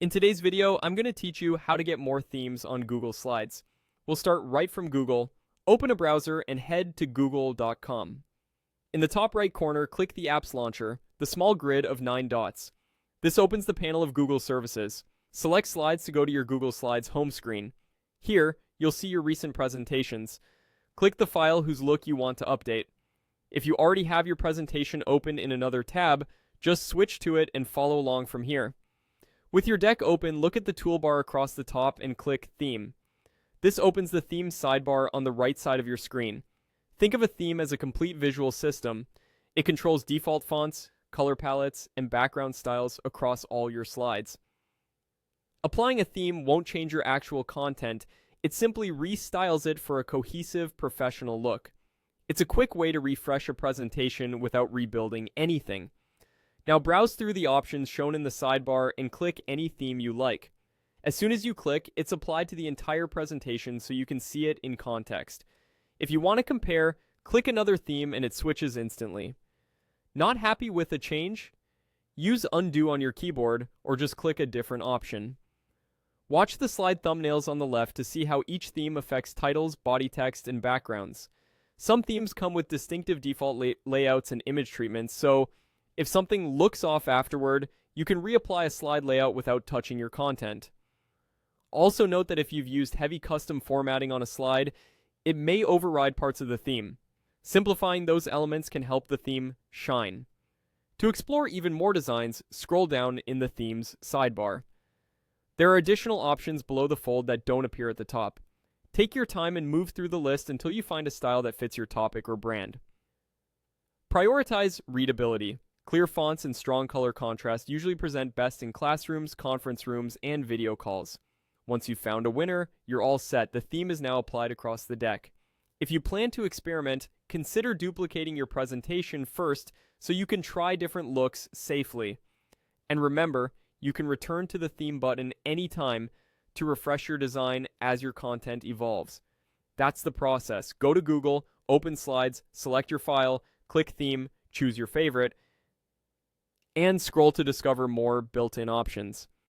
In today's video, I'm going to teach you how to get more themes on Google Slides. We'll start right from Google, open a browser, and head to google.com. In the top right corner, click the Apps Launcher, the small grid of 9 dots. This opens the panel of Google services. Select Slides to go to your Google Slides home screen. Here, you'll see your recent presentations. Click the file whose look you want to update. If you already have your presentation open in another tab, just switch to it and follow along from here. With your deck open, look at the toolbar across the top and click Theme. This opens the Theme sidebar on the right side of your screen. Think of a theme as a complete visual system. It controls default fonts, color palettes, and background styles across all your slides. Applying a theme won't change your actual content. It simply restyles it for a cohesive, professional look. It's a quick way to refresh a presentation without rebuilding anything. Now browse through the options shown in the sidebar and click any theme you like. As soon as you click, it's applied to the entire presentation so you can see it in context. If you want to compare, click another theme and it switches instantly. Not happy with a change? Use undo on your keyboard or just click a different option. Watch the slide thumbnails on the left to see how each theme affects titles, body text, and backgrounds. Some themes come with distinctive default layouts and image treatments, so if something looks off afterward, you can reapply a slide layout without touching your content. Also note that if you've used heavy custom formatting on a slide, it may override parts of the theme. Simplifying those elements can help the theme shine. To explore even more designs, scroll down in the Themes sidebar. There are additional options below the fold that don't appear at the top. Take your time and move through the list until you find a style that fits your topic or brand. Prioritize readability. Clear fonts and strong color contrast usually present best in classrooms, conference rooms, and video calls. Once you've found a winner, you're all set. The theme is now applied across the deck. If you plan to experiment, consider duplicating your presentation first so you can try different looks safely. And remember, you can return to the theme button anytime to refresh your design as your content evolves. That's the process. Go to Google, open Slides, select your file, click Theme, choose your favorite, and scroll to discover more built-in options.